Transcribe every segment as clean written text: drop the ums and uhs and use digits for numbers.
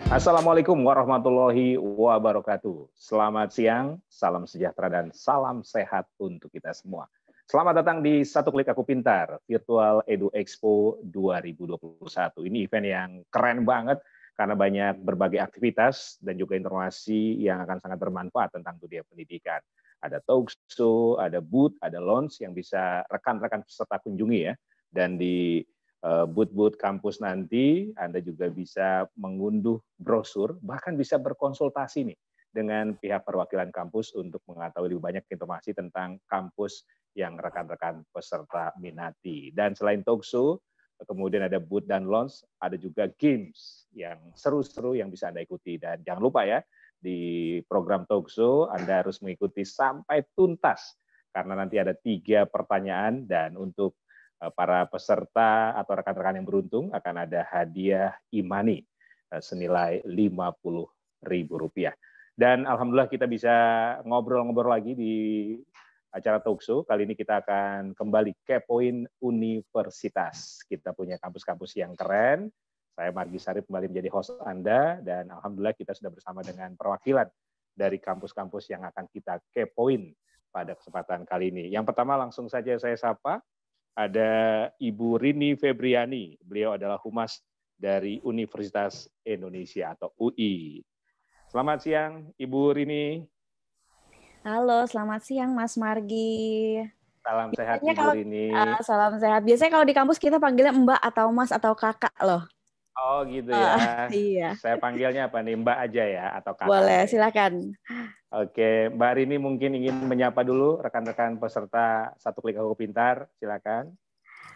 Assalamualaikum warahmatullahi wabarakatuh. Selamat siang, salam sejahtera dan salam sehat untuk kita semua. Selamat datang di Satu Klik Aku Pintar, Virtual Edu Expo 2021. Ini event yang keren banget karena banyak berbagai aktivitas dan juga informasi yang akan sangat bermanfaat tentang dunia pendidikan. Ada talk show, ada booth, ada launch yang bisa rekan-rekan peserta kunjungi ya. Dan di booth-booth kampus nanti, Anda juga bisa mengunduh brosur, bahkan bisa berkonsultasi nih dengan pihak perwakilan kampus untuk mengetahui lebih banyak informasi tentang kampus yang rekan-rekan peserta minati. Dan selain talk show, kemudian ada booth dan launch, ada juga games yang seru-seru yang bisa Anda ikuti. Dan jangan lupa ya, di program talk show Anda harus mengikuti sampai tuntas, karena nanti ada 3 pertanyaan dan untuk para peserta atau rekan-rekan yang beruntung akan ada hadiah e-money senilai Rp50.000. Dan alhamdulillah kita bisa ngobrol-ngobrol lagi di acara talk show. Kali ini kita akan kembali kepoin universitas. Kita punya kampus-kampus yang keren. Saya Margi Sarip kembali menjadi host Anda dan alhamdulillah kita sudah bersama dengan perwakilan dari kampus-kampus yang akan kita kepoin pada kesempatan kali ini. Yang pertama langsung saja saya sapa. Ada Ibu Rini Febriani, beliau adalah Humas dari Universitas Indonesia atau UI. Selamat siang, Ibu Rini. Halo, selamat siang Mas Margi. Salam sehat Biasanya Ibu kalau Rini. salam sehat. Biasanya kalau di kampus kita panggilnya Mbak atau Mas atau Kakak loh. Oh gitu ya. Iya. Saya panggilnya apa nih, Mbak aja ya atau Kakak Boleh, nih? silakan. Oke, Mbak Rini mungkin ingin menyapa dulu rekan-rekan peserta Satu Klik Aku Pintar, silakan.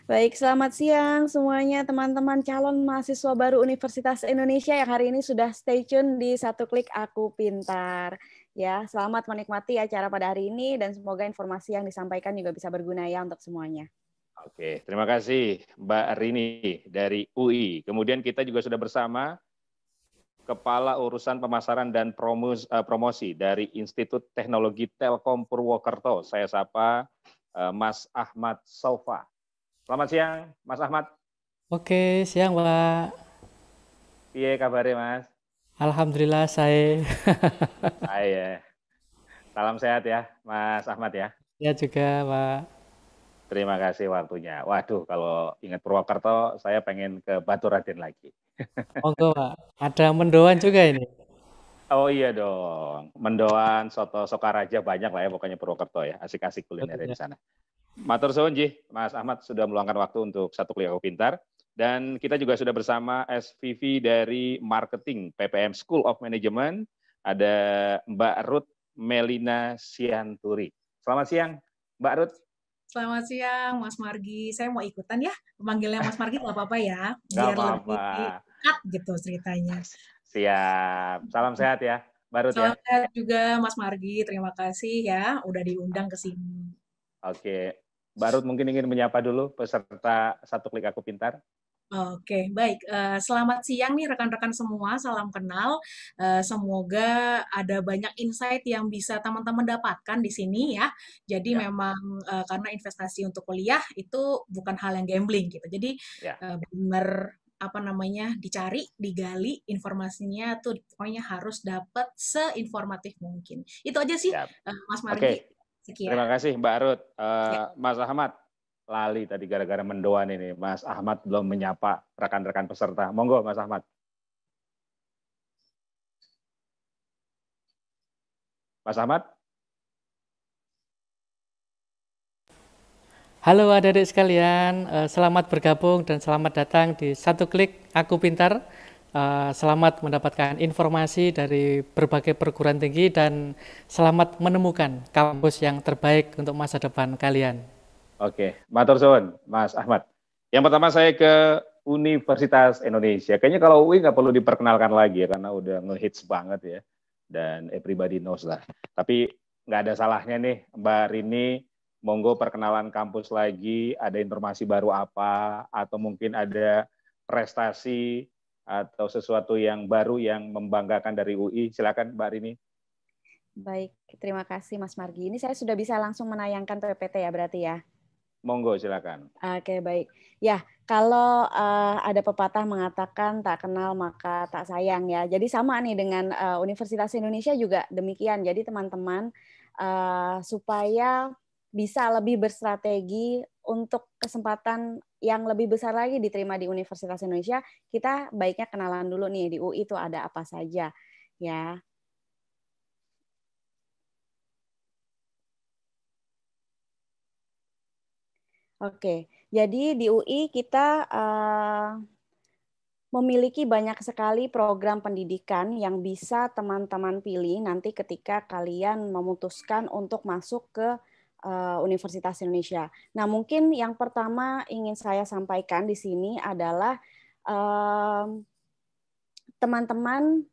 Baik, selamat siang semuanya teman-teman calon mahasiswa baru Universitas Indonesia yang hari ini sudah stay tune di Satu Klik Aku Pintar. Ya, selamat menikmati acara pada hari ini dan semoga informasi yang disampaikan juga bisa berguna ya untuk semuanya. Oke, terima kasih Mbak Rini dari UI. Kemudian kita juga sudah bersama Kepala Urusan Pemasaran dan Promosi dari Institut Teknologi Telkom Purwokerto. Saya sapa Mas Ahmad Sofa. Selamat siang, Mas Ahmad. Oke, siang Pak. Piye kabarnya, Mas? Alhamdulillah saya. Saya. Salam sehat ya, Mas Ahmad ya. Ya juga Pak. Terima kasih waktunya. Waduh, kalau ingat Purwokerto, saya pengen ke Baturadin lagi. Monggo Pak. Ada mendoan juga ini. Oh iya dong, mendoan, soto Sokaraja banyak lah ya, pokoknya Purwokerto ya. Asik-asik kulinernya di Ya. sana. Matur suwun Ji, Mas Ahmad sudah meluangkan waktu untuk Satu Klik Aku Pintar. Dan kita juga sudah bersama SVP dari Marketing PPM School of Management, ada Mbak Ruth Melina Sianturi. Selamat siang, Mbak Ruth. Selamat siang, Mas Margi. Saya mau ikutan ya, memanggilnya Mas Margi nggak apa-apa ya, Nggak biar apa-apa. lebih dekat gitu ceritanya. Siap, salam sehat ya, Mbak Ruth ya. Salam sehat juga Mas Margi, terima kasih ya udah diundang ke sini. Oke, Mbak Ruth mungkin ingin menyapa dulu peserta Satu Klik Aku Pintar. Oke, baik. Selamat siang nih rekan-rekan semua, salam kenal. Semoga ada banyak insight yang bisa teman-teman dapatkan di sini ya. Jadi Ya. memang karena investasi untuk kuliah itu bukan hal yang gambling gitu. Jadi Ya. benar apa namanya dicari, digali informasinya tuh pokoknya harus dapat seinformatif mungkin. Itu aja sih, Siap. Mas Margi. Oke, Sekian. terima kasih Mbak Ruth. Ya. Mas Ahmad, lali tadi gara-gara mendoan ini. Mas Ahmad belum menyapa rekan-rekan peserta. Monggo Mas Ahmad. Mas Ahmad? Halo adik-adik sekalian, selamat bergabung dan selamat datang di Satu Klik Aku Pintar. Selamat mendapatkan informasi dari berbagai perguruan tinggi dan selamat menemukan kampus yang terbaik untuk masa depan kalian. Oke, matur suwun Mas Ahmad. Yang pertama saya ke Universitas Indonesia. Kayaknya kalau UI nggak perlu diperkenalkan lagi ya, karena udah ngehits banget ya. Dan everybody knows lah. Tapi nggak ada salahnya nih Mbak Rini, monggo perkenalan kampus lagi, ada informasi baru apa, atau mungkin ada prestasi atau sesuatu yang baru yang membanggakan dari UI. Silakan Mbak Rini. Baik, terima kasih Mas Margi. Ini saya sudah bisa langsung menayangkan PPT ya berarti ya? Monggo silakan. Oke, baik. Ya, kalau ada pepatah mengatakan tak kenal maka tak sayang ya. Jadi sama nih dengan Universitas Indonesia juga demikian. Jadi teman-teman supaya bisa lebih berstrategi untuk kesempatan yang lebih besar lagi diterima di Universitas Indonesia, kita baiknya kenalan dulu nih di UI itu ada apa saja ya. Oke, jadi di UI kita memiliki banyak sekali program pendidikan yang bisa teman-teman pilih nanti ketika kalian memutuskan untuk masuk ke Universitas Indonesia. Nah, mungkin yang pertama ingin saya sampaikan di sini adalah teman-teman,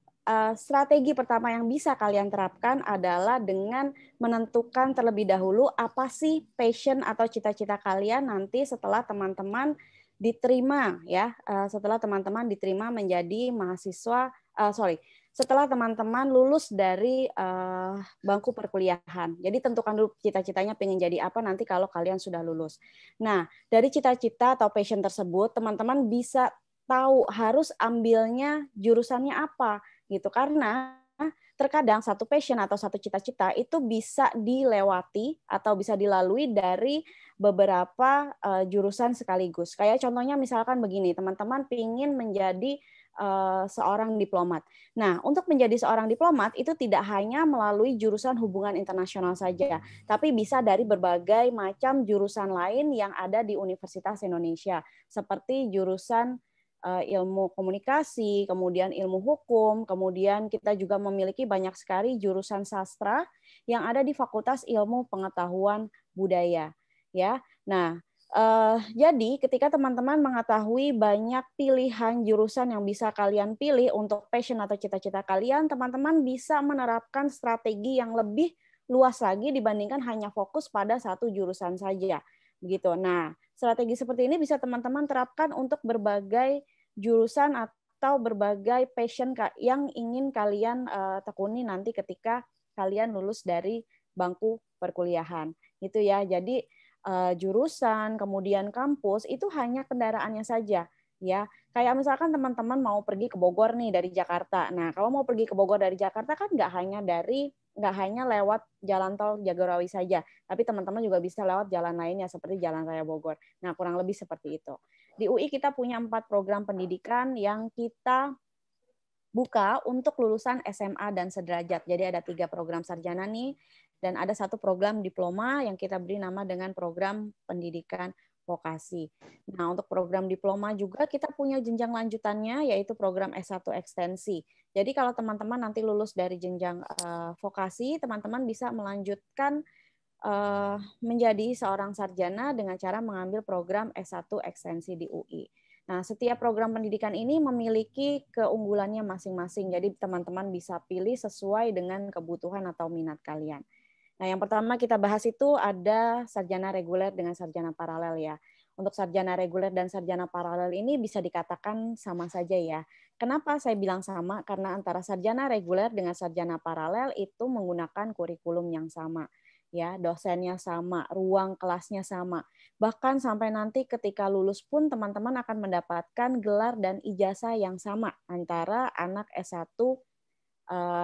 strategi pertama yang bisa kalian terapkan adalah dengan menentukan terlebih dahulu apa sih passion atau cita-cita kalian nanti setelah teman-teman diterima ya, setelah teman-teman diterima menjadi mahasiswa, setelah teman-teman lulus dari bangku perkuliahan. Jadi tentukan dulu cita-citanya pengen jadi apa nanti kalau kalian sudah lulus. Nah, dari cita-cita atau passion tersebut, teman-teman bisa tahu harus ambilnya jurusannya apa gitu, karena terkadang satu passion atau satu cita-cita itu bisa dilewati atau bisa dilalui dari beberapa jurusan sekaligus. Kayak contohnya misalkan begini, teman-teman ingin menjadi seorang diplomat. Nah, untuk menjadi seorang diplomat itu tidak hanya melalui jurusan hubungan internasional saja, tapi bisa dari berbagai macam jurusan lain yang ada di Universitas Indonesia, seperti jurusan ilmu komunikasi, kemudian ilmu hukum, kemudian kita juga memiliki banyak sekali jurusan sastra yang ada di Fakultas Ilmu Pengetahuan Budaya. Ya, nah jadi ketika teman-teman mengetahui banyak pilihan jurusan yang bisa kalian pilih untuk passion atau cita-cita kalian, teman-teman bisa menerapkan strategi yang lebih luas lagi dibandingkan hanya fokus pada satu jurusan saja. Begitu. Nah, strategi seperti ini bisa teman-teman terapkan untuk berbagai jurusan atau berbagai passion yang ingin kalian tekuni nanti ketika kalian lulus dari bangku perkuliahan. Gitu ya. Jadi jurusan, kemudian kampus itu hanya kendaraannya saja. Ya, kayak misalkan teman-teman mau pergi ke Bogor nih dari Jakarta. Nah, kalau mau pergi ke Bogor dari Jakarta kan nggak hanya lewat jalan tol Jagorawi saja, tapi teman-teman juga bisa lewat jalan lainnya seperti Jalan Raya Bogor. Nah, kurang lebih seperti itu. Di UI kita punya 4 program pendidikan yang kita buka untuk lulusan SMA dan sederajat. Jadi ada 3 program sarjana nih, dan ada 1 program diploma yang kita beri nama dengan program pendidikan vokasi. Nah, untuk program diploma juga kita punya jenjang lanjutannya, yaitu program S1 ekstensi. Jadi kalau teman-teman nanti lulus dari jenjang vokasi, teman-teman bisa melanjutkan menjadi seorang sarjana dengan cara mengambil program S1 ekstensi di UI. Nah, setiap program pendidikan ini memiliki keunggulannya masing-masing. Jadi teman-teman bisa pilih sesuai dengan kebutuhan atau minat kalian. Nah, yang pertama kita bahas itu ada sarjana reguler dengan sarjana paralel ya. Untuk sarjana reguler dan sarjana paralel ini bisa dikatakan sama saja ya. Kenapa saya bilang sama? Karena antara sarjana reguler dengan sarjana paralel itu menggunakan kurikulum yang sama. Ya, dosennya sama, ruang kelasnya sama. Bahkan sampai nanti ketika lulus pun teman-teman akan mendapatkan gelar dan ijazah yang sama antara anak S1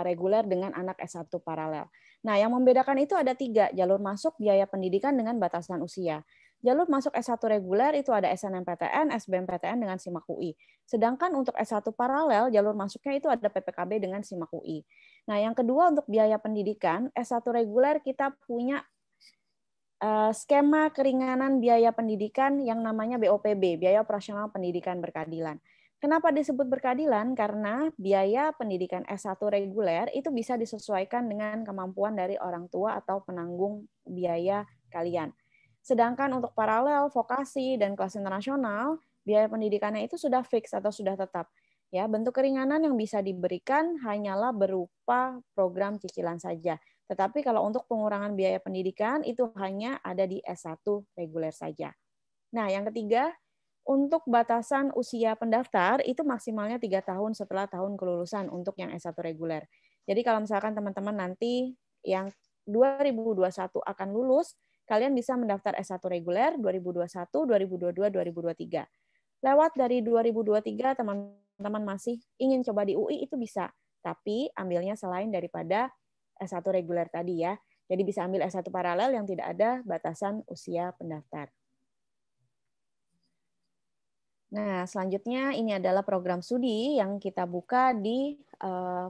reguler dengan anak S1 paralel. Nah, yang membedakan itu ada 3, jalur masuk, biaya pendidikan, dengan batasan usia. Jalur masuk S1 reguler itu ada SNMPTN, SBMPTN dengan SIMAK UI. Sedangkan untuk S1 paralel, jalur masuknya itu ada PPKB dengan SIMAK UI. Nah, yang kedua untuk biaya pendidikan, S1 reguler kita punya skema keringanan biaya pendidikan yang namanya BOPB, Biaya Operasional Pendidikan Berkeadilan. Kenapa disebut berkeadilan? Karena biaya pendidikan S1 reguler itu bisa disesuaikan dengan kemampuan dari orang tua atau penanggung biaya kalian. Sedangkan untuk paralel, vokasi, dan kelas internasional, biaya pendidikannya itu sudah fix atau sudah tetap. Ya, bentuk keringanan yang bisa diberikan hanyalah berupa program cicilan saja. Tetapi kalau untuk pengurangan biaya pendidikan itu hanya ada di S1 reguler saja. Nah, yang ketiga, untuk batasan usia pendaftar itu maksimalnya 3 tahun setelah tahun kelulusan untuk yang S1 reguler. Jadi kalau misalkan teman-teman nanti yang 2021 akan lulus, kalian bisa mendaftar S1 reguler 2021, 2022, 2023. Lewat dari 2023, teman-teman masih ingin coba di UI, itu bisa. Tapi ambilnya selain daripada S1 reguler tadi ya. Jadi bisa ambil S1 paralel yang tidak ada batasan usia pendaftar. Nah, selanjutnya ini adalah program studi yang kita buka di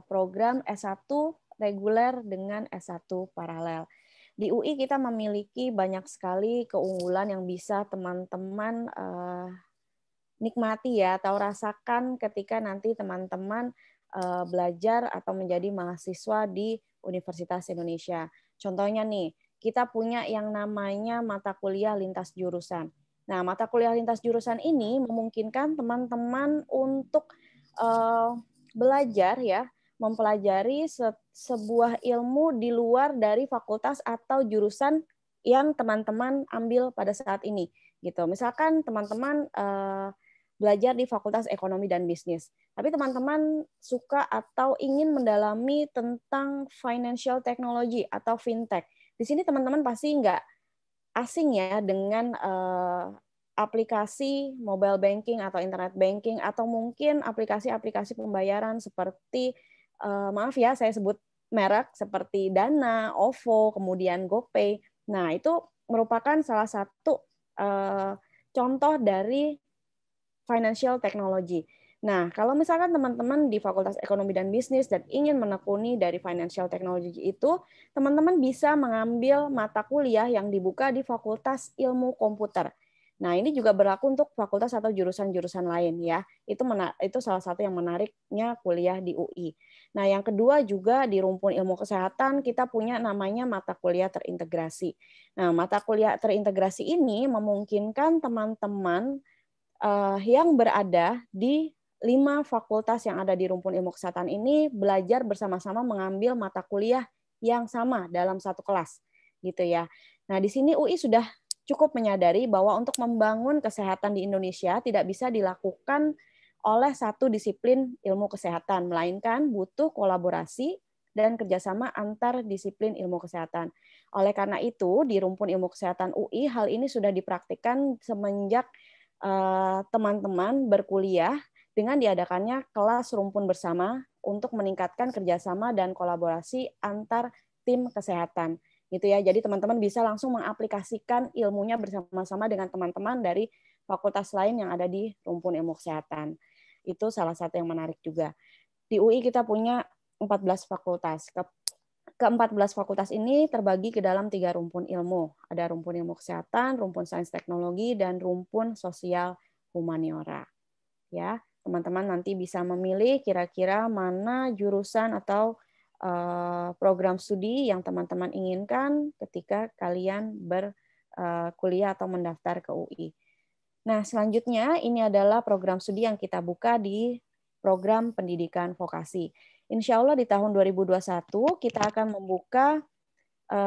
program S1 reguler dengan S1 paralel. Di UI kita memiliki banyak sekali keunggulan yang bisa teman-teman nikmati ya, atau rasakan ketika nanti teman-teman belajar atau menjadi mahasiswa di Universitas Indonesia. Contohnya nih, kita punya yang namanya mata kuliah lintas jurusan. Nah, mata kuliah lintas jurusan ini memungkinkan teman-teman untuk belajar ya, mempelajari sebuah ilmu di luar dari fakultas atau jurusan yang teman-teman ambil pada saat ini. Gitu. Misalkan teman-teman belajar di Fakultas Ekonomi dan Bisnis, tapi teman-teman suka atau ingin mendalami tentang financial technology atau fintech. Di sini teman-teman pasti nggak asing ya dengan aplikasi mobile banking atau internet banking atau mungkin aplikasi-aplikasi pembayaran seperti maaf ya saya sebut merek seperti Dana, OVO, kemudian GoPay. Nah, itu merupakan salah satu contoh dari financial technology. Nah, kalau misalkan teman-teman di Fakultas Ekonomi dan Bisnis dan ingin menekuni dari financial technology itu, teman-teman bisa mengambil mata kuliah yang dibuka di Fakultas Ilmu Komputer. Nah, ini juga berlaku untuk fakultas atau jurusan-jurusan lain ya. Itu salah satu yang menariknya kuliah di UI. Nah, yang kedua juga di rumpun ilmu kesehatan kita punya namanya mata kuliah terintegrasi. Nah, mata kuliah terintegrasi ini memungkinkan teman-teman yang berada di 5 fakultas yang ada di rumpun ilmu kesehatan ini belajar bersama-sama mengambil mata kuliah yang sama dalam satu kelas, gitu ya. Nah, di sini UI sudah cukup menyadari bahwa untuk membangun kesehatan di Indonesia tidak bisa dilakukan oleh satu disiplin ilmu kesehatan, melainkan butuh kolaborasi dan kerjasama antar disiplin ilmu kesehatan. Oleh karena itu, di rumpun ilmu kesehatan UI, hal ini sudah dipraktikkan semenjak teman-teman berkuliah dengan diadakannya kelas rumpun bersama untuk meningkatkan kerjasama dan kolaborasi antar tim kesehatan. Gitu ya. Jadi teman-teman bisa langsung mengaplikasikan ilmunya bersama-sama dengan teman-teman dari fakultas lain yang ada di rumpun ilmu kesehatan. Itu salah satu yang menarik juga. Di UI kita punya 14 fakultas. Ke-14 fakultas ini terbagi ke dalam 3 rumpun ilmu. Ada rumpun ilmu kesehatan, rumpun sains teknologi, dan rumpun sosial humaniora. Ya, teman-teman nanti bisa memilih kira-kira mana jurusan atau program studi yang teman-teman inginkan ketika kalian berkuliah atau mendaftar ke UI. Nah, selanjutnya ini adalah program studi yang kita buka di program pendidikan vokasi. Insya Allah di tahun 2021 kita akan membuka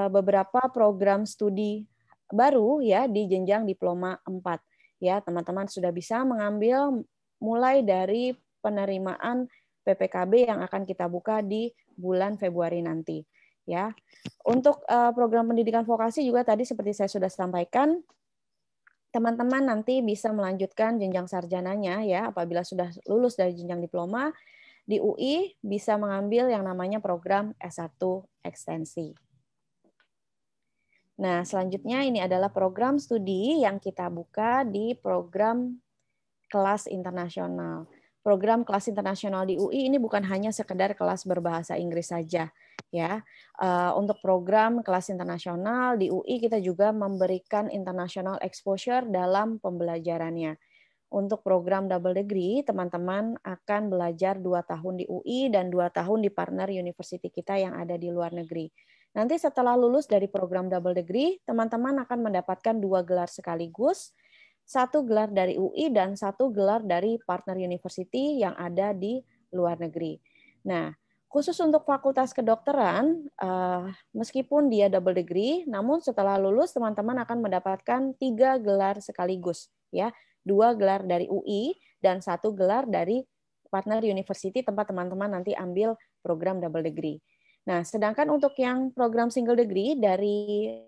beberapa program studi baru ya di jenjang diploma 4. Ya, teman-teman sudah bisa mengambil mulai dari penerimaan PPKB yang akan kita buka di bulan Februari nanti. Ya, untuk program pendidikan vokasi juga tadi seperti saya sudah sampaikan, teman-teman nanti bisa melanjutkan jenjang sarjananya ya apabila sudah lulus dari jenjang diploma. Di UI bisa mengambil yang namanya program S1 ekstensi. Nah, selanjutnya ini adalah program studi yang kita buka di program kelas internasional. Program kelas internasional di UI ini bukan hanya sekedar kelas berbahasa Inggris saja, ya. Untuk program kelas internasional di UI kita juga memberikan international exposure dalam pembelajarannya. Untuk program double degree, teman-teman akan belajar 2 tahun di UI dan 2 tahun di partner university kita yang ada di luar negeri. Nanti setelah lulus dari program double degree, teman-teman akan mendapatkan 2 gelar sekaligus, 1 gelar dari UI dan 1 gelar dari partner university yang ada di luar negeri. Nah, khusus untuk fakultas kedokteran, meskipun dia double degree, namun setelah lulus teman-teman akan mendapatkan 3 gelar sekaligus, ya. 2 gelar dari UI dan 1 gelar dari partner university tempat teman-teman nanti ambil program double degree. Nah, sedangkan untuk yang program single degree dari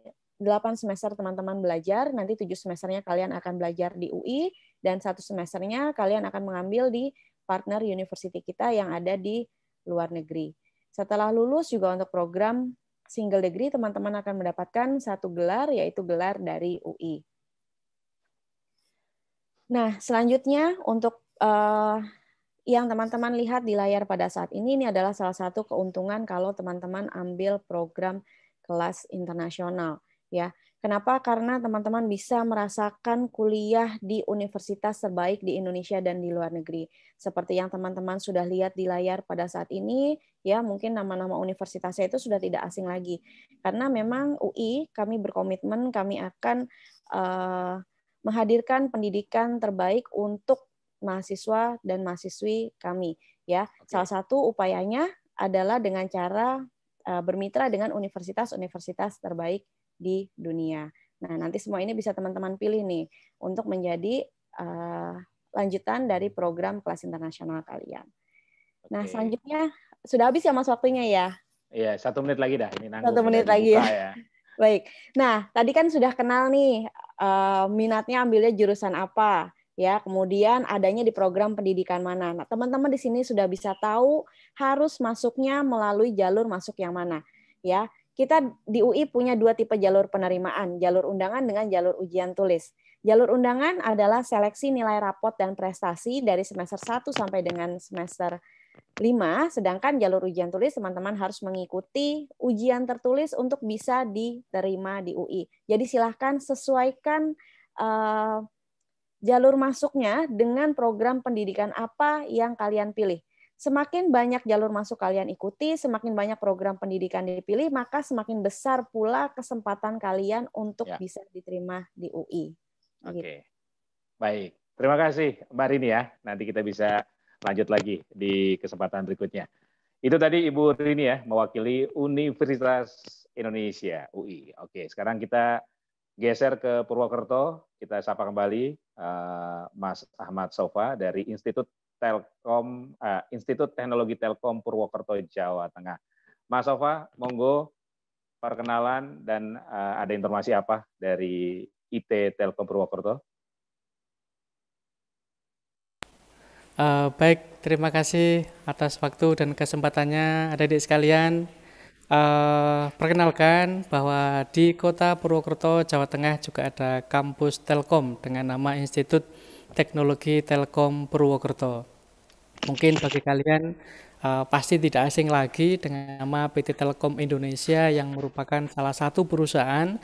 8 semester teman-teman belajar, nanti 7 semesternya kalian akan belajar di UI, dan 1 semesternya kalian akan mengambil di partner university kita yang ada di luar negeri. Setelah lulus juga untuk program single degree, teman-teman akan mendapatkan 1 gelar, yaitu gelar dari UI. Nah, selanjutnya untuk yang teman-teman lihat di layar pada saat ini adalah salah satu keuntungan kalau teman-teman ambil program kelas internasional. Ya, kenapa? Karena teman-teman bisa merasakan kuliah di universitas terbaik di Indonesia dan di luar negeri. Seperti yang teman-teman sudah lihat di layar pada saat ini, ya mungkin nama-nama universitasnya itu sudah tidak asing lagi. Karena memang UI, kami berkomitmen, kami akan menghadirkan pendidikan terbaik untuk mahasiswa dan mahasiswi kami. Ya, salah satu upayanya adalah dengan cara bermitra dengan universitas-universitas terbaik di dunia. Nah, nanti semua ini bisa teman-teman pilih nih untuk menjadi lanjutan dari program kelas internasional kalian. Nah, selanjutnya sudah habis ya Mas waktunya ya? Iya, 1 menit lagi dah. Ini nanggung. 1 menit lagi ya. Baik. Nah, tadi kan sudah kenal nih minatnya ambilnya jurusan apa, ya. Kemudian adanya di program pendidikan mana. Nah, teman-teman di sini sudah bisa tahu harus masuknya melalui jalur masuk yang mana, ya. Kita di UI punya 2 tipe jalur penerimaan, jalur undangan dengan jalur ujian tulis. Jalur undangan adalah seleksi nilai rapot dan prestasi dari semester 1 sampai dengan semester 5, sedangkan jalur ujian tulis teman-teman harus mengikuti ujian tertulis untuk bisa diterima di UI. Jadi silahkan sesuaikan jalur masuknya dengan program pendidikan apa yang kalian pilih. Semakin banyak jalur masuk kalian ikuti, semakin banyak program pendidikan dipilih, maka semakin besar pula kesempatan kalian untuk bisa diterima di UI. Oke, baik. Terima kasih Mbak Rini ya. Nanti kita bisa lanjut lagi di kesempatan berikutnya. Itu tadi Ibu Rini ya, mewakili Universitas Indonesia, UI. Oke, sekarang kita geser ke Purwokerto. Kita sapa kembali Mas Ahmad Sofa dari Institut Teknologi Telkom Purwokerto, Jawa Tengah. Mas Sofa, monggo perkenalan dan ada informasi apa dari IT Telkom Purwokerto? Baik, terima kasih atas waktu dan kesempatannya adik-adik sekalian. Perkenalkan bahwa di Kota Purwokerto, Jawa Tengah juga ada kampus Telkom dengan nama Institut Teknologi Telkom Purwokerto. Mungkin bagi kalian pasti tidak asing lagi dengan nama PT Telkom Indonesia yang merupakan salah satu perusahaan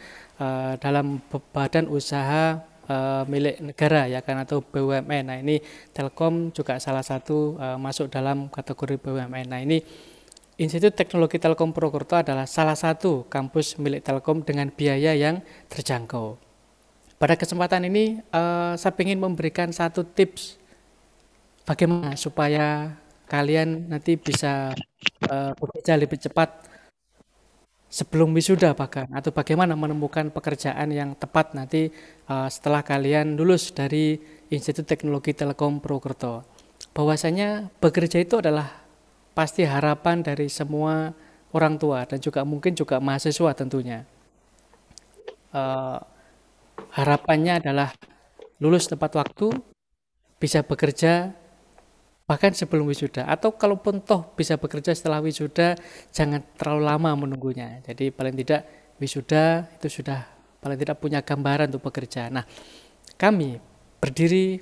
dalam badan usaha milik negara ya kan, atau BUMN. Nah, ini Telkom juga salah satu masuk dalam kategori BUMN. Nah, ini Institut Teknologi Telkom Purwokerto adalah salah satu kampus milik Telkom dengan biaya yang terjangkau. Pada kesempatan ini saya ingin memberikan satu tips bagaimana supaya kalian nanti bisa bekerja lebih cepat sebelum wisuda bahkan, atau bagaimana menemukan pekerjaan yang tepat nanti setelah kalian lulus dari Institut Teknologi Telkom Purwokerto. Bahwasanya bekerja itu adalah pasti harapan dari semua orang tua dan juga mungkin juga mahasiswa tentunya. Harapannya adalah lulus tepat waktu, bisa bekerja bahkan sebelum wisuda, atau kalaupun toh bisa bekerja setelah wisuda, jangan terlalu lama menunggunya. Jadi paling tidak wisuda itu sudah paling tidak punya gambaran untuk bekerja. Nah, kami berdiri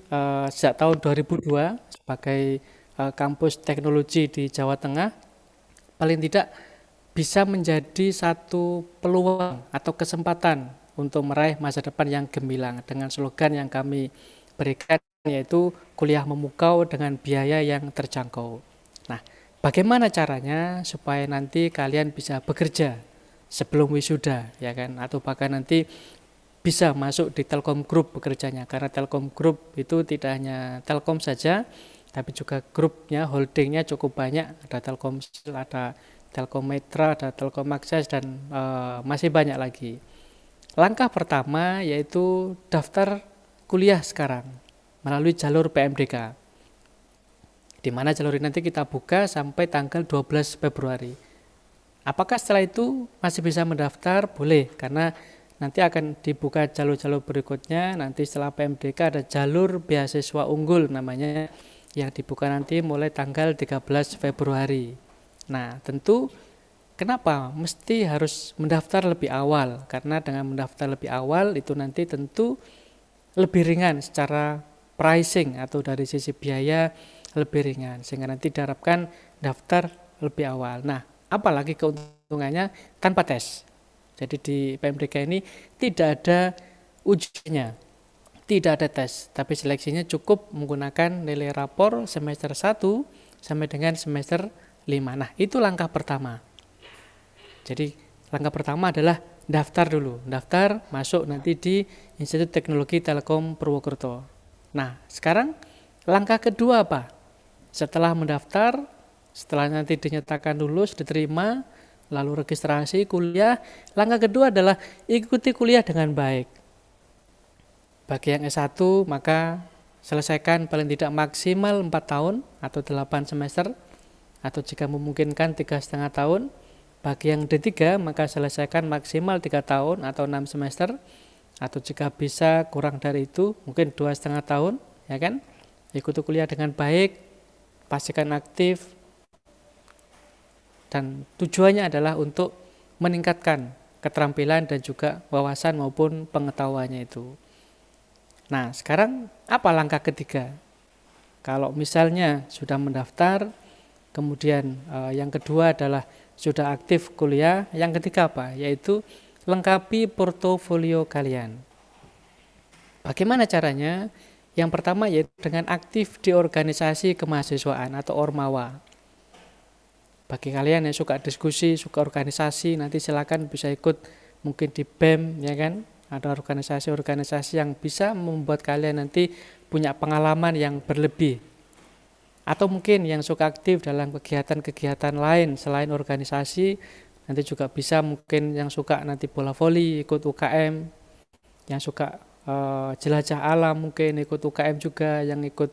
sejak tahun 2002 sebagai kampus teknologi di Jawa Tengah, paling tidak bisa menjadi satu peluang atau kesempatan untuk meraih masa depan yang gemilang dengan slogan yang kami berikan, yaitu kuliah memukau dengan biaya yang terjangkau. Nah, bagaimana caranya supaya nanti kalian bisa bekerja sebelum wisuda, ya kan? Atau bahkan nanti bisa masuk di Telkom Group bekerjanya, karena Telkom Group itu tidak hanya Telkom saja, tapi juga grupnya, holdingnya cukup banyak. Ada Telkomsel, ada Telkommetra, ada Telkom Akses, dan masih banyak lagi. Langkah pertama yaitu daftar kuliah sekarang melalui jalur PMDK, di mana jalur ini nanti kita buka sampai tanggal 12 Februari. Apakah setelah itu masih bisa mendaftar? Boleh, karena nanti akan dibuka jalur-jalur berikutnya. Nanti setelah PMDK ada jalur beasiswa unggul namanya, yang dibuka nanti mulai tanggal 13 Februari. Nah, tentu kenapa mesti harus mendaftar lebih awal? Karena dengan mendaftar lebih awal itu nanti tentu lebih ringan secara pricing atau dari sisi biaya lebih ringan, sehingga nanti diharapkan daftar lebih awal. Nah, apalagi keuntungannya tanpa tes. Jadi di PMDK ini tidak ada ujiannya, tidak ada tes, tapi seleksinya cukup menggunakan nilai rapor semester 1 sampai dengan semester 5. Nah, itu langkah pertama. Jadi langkah pertama adalah daftar dulu. Daftar, masuk nanti di Institut Teknologi Telkom Purwokerto. Nah, sekarang langkah kedua apa? Setelah mendaftar, setelah nanti dinyatakan lulus, diterima, lalu registrasi kuliah, langkah kedua adalah ikuti kuliah dengan baik. Bagi yang S1 maka selesaikan paling tidak maksimal 4 tahun atau 8 semester, atau jika memungkinkan 3,5 tahun. Bagi yang D3 maka selesaikan maksimal 3 tahun atau 6 semester, atau jika bisa kurang dari itu mungkin 2,5 tahun, ya kan? Ikuti kuliah dengan baik, pastikan aktif, dan tujuannya adalah untuk meningkatkan keterampilan dan juga wawasan maupun pengetahuannya itu. Nah, sekarang apa langkah ketiga? Kalau misalnya sudah mendaftar, kemudian yang kedua adalah sudah aktif kuliah, yang ketiga apa? Yaitu lengkapi portofolio kalian. Bagaimana caranya? Yang pertama yaitu dengan aktif di organisasi kemahasiswaan atau Ormawa. Bagi kalian yang suka diskusi, suka organisasi, nanti silakan bisa ikut mungkin di BEM, ya kan? Ada organisasi-organisasi yang bisa membuat kalian nanti punya pengalaman yang berlebih. Atau mungkin yang suka aktif dalam kegiatan-kegiatan lain selain organisasi, nanti juga bisa mungkin yang suka nanti bola voli, ikut UKM, yang suka jelajah alam mungkin ikut UKM juga, yang ikut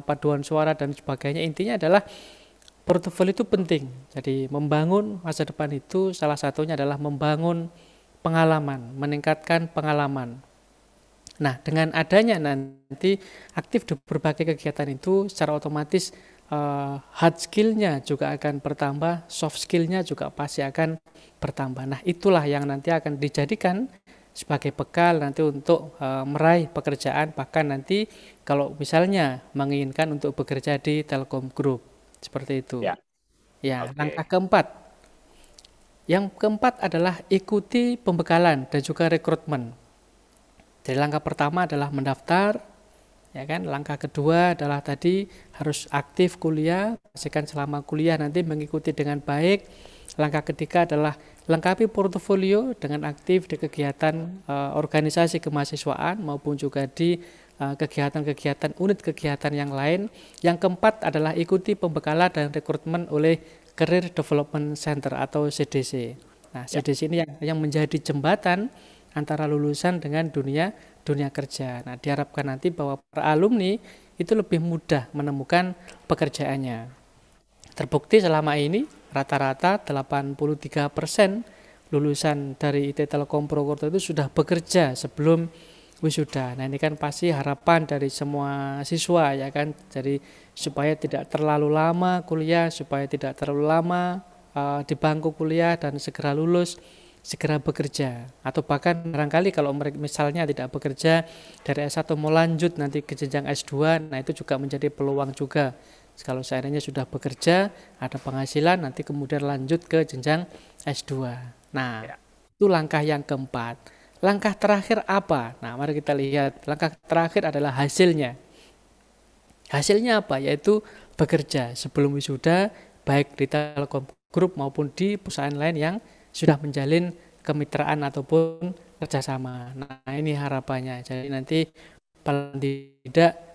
paduan suara dan sebagainya. Intinya adalah portofolio itu penting. Jadi membangun masa depan itu salah satunya adalah membangun pengalaman, meningkatkan pengalaman. Nah, dengan adanya nanti aktif di berbagai kegiatan itu, secara otomatis hard skill-nya juga akan bertambah, soft skill-nya juga pasti akan bertambah. Nah, itulah yang nanti akan dijadikan sebagai bekal nanti untuk meraih pekerjaan, bahkan nanti kalau misalnya menginginkan untuk bekerja di Telkom Group. Seperti itu. Ya, okay. Langkah keempat. Yang keempat adalah ikuti pembekalan dan juga rekrutmen. Jadi langkah pertama adalah mendaftar, ya kan? Langkah kedua adalah tadi harus aktif kuliah, pastikan selama kuliah nanti mengikuti dengan baik. Langkah ketiga adalah lengkapi portofolio dengan aktif di kegiatan organisasi kemahasiswaan maupun juga di kegiatan-kegiatan unit kegiatan yang lain. Yang keempat adalah ikuti pembekalan dan rekrutmen oleh Career Development Center atau CDC. Nah, CDC ini yang menjadi jembatan antara lulusan dengan dunia kerja. Nah, diharapkan nanti bahwa para alumni itu lebih mudah menemukan pekerjaannya. Terbukti selama ini rata-rata 83% lulusan dari IT Telkom Purwokerto itu sudah bekerja sebelum wisuda. Nah, ini kan pasti harapan dari semua siswa, ya kan, jadi supaya tidak terlalu lama kuliah, supaya tidak terlalu lama di bangku kuliah dan segera lulus, segera bekerja. Atau bahkan barangkali kalau mereka misalnya tidak bekerja dari S1 mau lanjut nanti ke jenjang S2, nah itu juga menjadi peluang juga. Kalau seandainya sudah bekerja, ada penghasilan, nanti kemudian lanjut ke jenjang S2. Nah, itu langkah yang keempat. Langkah terakhir apa? Nah, mari kita lihat. Langkah terakhir adalah hasilnya. Hasilnya apa? Yaitu bekerja sebelum wisuda, baik di Telkom Group maupun di perusahaan lain yang sudah menjalin kemitraan ataupun kerjasama. Nah, ini harapannya. Jadi nanti paling tidak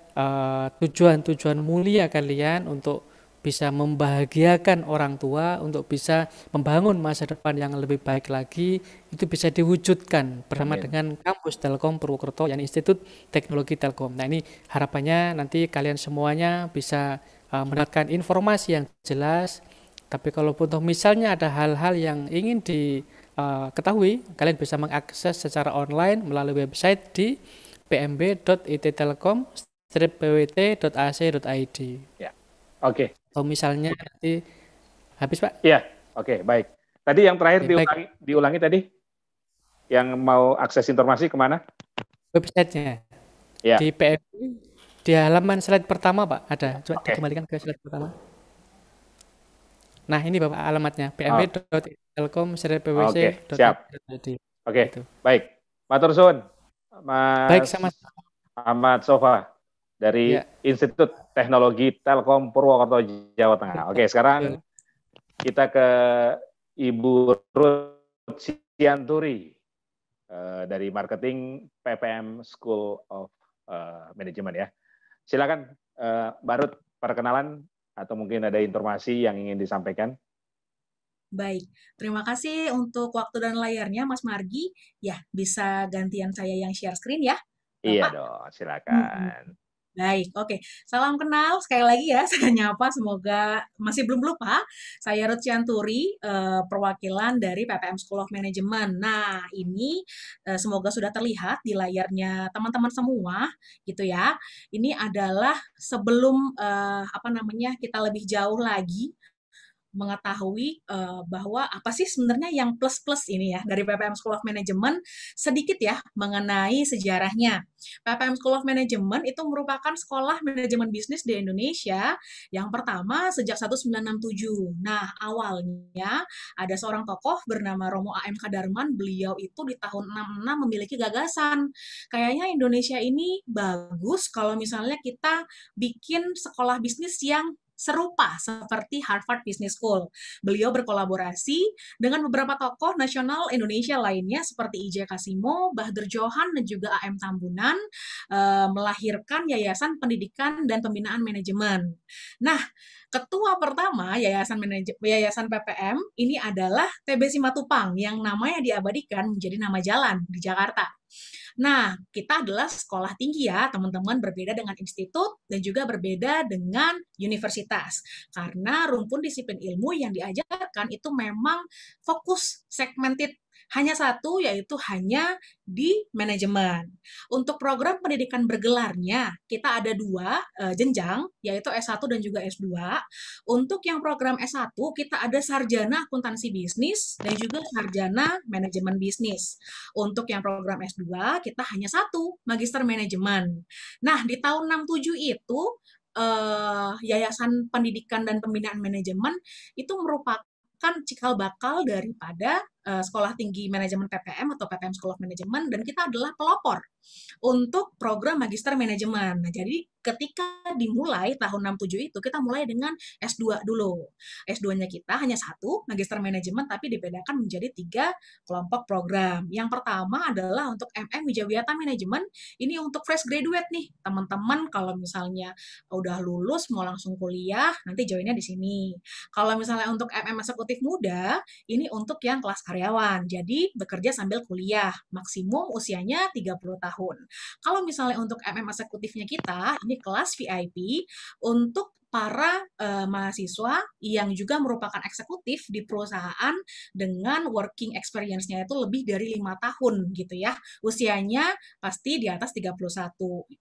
tujuan-tujuan mulia kalian untuk bisa membahagiakan orang tua, untuk bisa membangun masa depan yang lebih baik lagi, itu bisa diwujudkan bersama dengan kampus Telkom Purwokerto yang Institut Teknologi Telkom. Nah, ini harapannya nanti kalian semuanya bisa mendapatkan informasi yang jelas. Tapi kalaupun misalnya ada hal-hal yang ingin ketahui, kalian bisa mengakses secara online melalui website di pmb.ittelkom-pwt.ac.id. Ya, oke. Kalau misalnya nanti habis, Pak? Iya, oke, baik. Tadi yang terakhir Oke, baik. diulangi tadi, yang mau akses informasi kemana? Websitenya Ya, di PMB, di halaman slide pertama, Pak, ada. Coba oke. dikembalikan ke slide pertama. Nah, ini Bapak alamatnya, Oke, siap. pmb.telkom-pwc.ac.id. Oke, Gitu. baik. Matur suwun, Baik, Mas sama. Ahmad Sofa dari Ya, Institut Teknologi Telkom Purwokerto, Jawa Tengah. Oke, sekarang kita ke Ibu Ruth Sianturi dari Marketing PPM School of Management ya. Silakan Mbak Ruth, perkenalan atau mungkin ada informasi yang ingin disampaikan. Baik, terima kasih untuk waktu dan layarnya, Mas Margi. Ya, bisa gantian saya yang share screen ya, Iya Bapak. dong, Mm-mm. silakan. Baik, oke. Salam kenal sekali lagi ya, saya nyapa. Semoga masih belum lupa. Saya Ruth Cianturi, perwakilan dari PPM School of Management. Nah, ini semoga sudah terlihat di layarnya teman-teman semua, gitu ya. Ini adalah sebelum apa namanya kita lebih jauh lagi mengetahui bahwa apa sih sebenarnya yang plus-plus ini ya dari PPM School of Management, sedikit ya mengenai sejarahnya. PPM School of Management itu merupakan sekolah manajemen bisnis di Indonesia yang pertama sejak 1967. Nah, awalnya ada seorang tokoh bernama Romo A.M. Kadarman, beliau itu di tahun 66 memiliki gagasan. Kayaknya Indonesia ini bagus kalau misalnya kita bikin sekolah bisnis yang serupa seperti Harvard Business School. Beliau berkolaborasi dengan beberapa tokoh nasional Indonesia lainnya seperti I.J. Kasimo, Bahdur Johan, dan juga A.M. Tambunan melahirkan Yayasan Pendidikan dan Pembinaan Manajemen. Nah, ketua pertama Yayasan PPM ini adalah TB Simatupang yang namanya diabadikan menjadi nama jalan di Jakarta. Nah, kita adalah sekolah tinggi ya, teman-teman, berbeda dengan institut dan juga berbeda dengan universitas. Karena rumpun disiplin ilmu yang diajarkan itu memang fokus segmented hanya satu, yaitu hanya di manajemen. Untuk program pendidikan bergelarnya, kita ada dua jenjang, yaitu S1 dan juga S2. Untuk yang program S1, kita ada sarjana akuntansi bisnis dan juga sarjana manajemen bisnis. Untuk yang program S2, kita hanya satu, magister manajemen. Nah, di tahun 67 itu, Yayasan Pendidikan dan Pembinaan Manajemen itu merupakan cikal bakal daripada Sekolah Tinggi Manajemen PPM atau PPM School of Management, dan kita adalah pelopor untuk program Magister Manajemen. Nah, jadi ketika dimulai tahun 67 itu, kita mulai dengan S2 dulu. S2-nya kita hanya satu, Magister Manajemen, tapi dibedakan menjadi 3 kelompok program. Yang pertama adalah untuk MM Wijawiyata Manajemen, ini untuk fresh graduate nih, teman-teman kalau misalnya udah lulus mau langsung kuliah, nanti joinnya di sini. Kalau misalnya untuk MM Eksekutif Muda, ini untuk yang kelas karyawan, jadi bekerja sambil kuliah, maksimum usianya 30 tahun. Kalau misalnya untuk MM Eksekutifnya kita, ini kelas VIP untuk para mahasiswa yang juga merupakan eksekutif di perusahaan dengan working experience-nya itu lebih dari 5 tahun gitu ya. Usianya pasti di atas 31.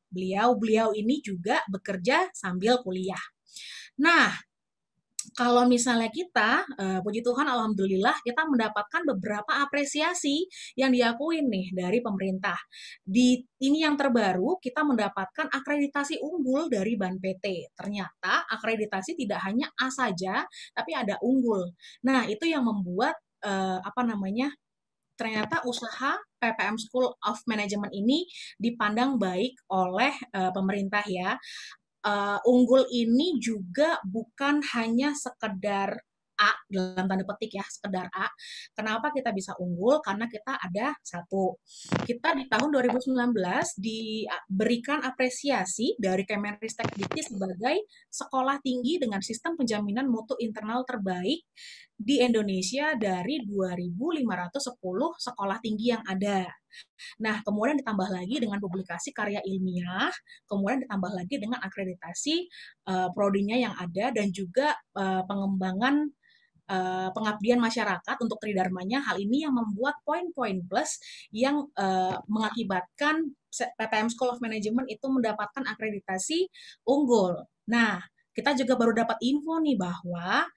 Beliau ini juga bekerja sambil kuliah. Nah, kalau misalnya kita, puji Tuhan alhamdulillah kita mendapatkan beberapa apresiasi yang diakuin nih dari pemerintah. Di ini yang terbaru, kita mendapatkan akreditasi unggul dari BAN PT. Ternyata akreditasi tidak hanya A saja, tapi ada unggul. Nah, itu yang membuat, apa namanya, ternyata usaha PPM School of Management ini dipandang baik oleh, pemerintah ya. Unggul ini juga bukan hanya sekedar A dalam tanda petik ya, sekedar A. Kenapa kita bisa unggul? Karena kita ada satu. Kita di tahun 2019 diberikan apresiasi dari Kemenristek-Dikti sebagai sekolah tinggi dengan sistem penjaminan mutu internal terbaik di Indonesia dari 2.510 sekolah tinggi yang ada. Nah, kemudian ditambah lagi dengan publikasi karya ilmiah, kemudian ditambah lagi dengan akreditasi prodinya yang ada, dan juga pengembangan pengabdian masyarakat untuk tridharmanya. Hal ini yang membuat poin-poin plus yang mengakibatkan PPM School of Management itu mendapatkan akreditasi unggul. Nah, kita juga baru dapat info nih bahwa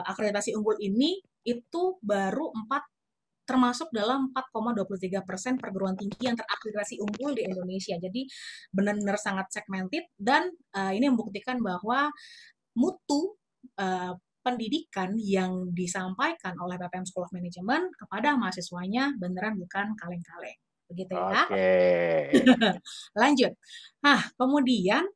akreditasi unggul ini itu baru termasuk dalam 4,23% perguruan tinggi yang terakreditasi unggul di Indonesia. Jadi benar-benar sangat segmented dan ini membuktikan bahwa mutu pendidikan yang disampaikan oleh PPM School of Management kepada mahasiswanya beneran bukan kaleng-kaleng. Begitu ya. Oke. Lanjut. Nah, kemudian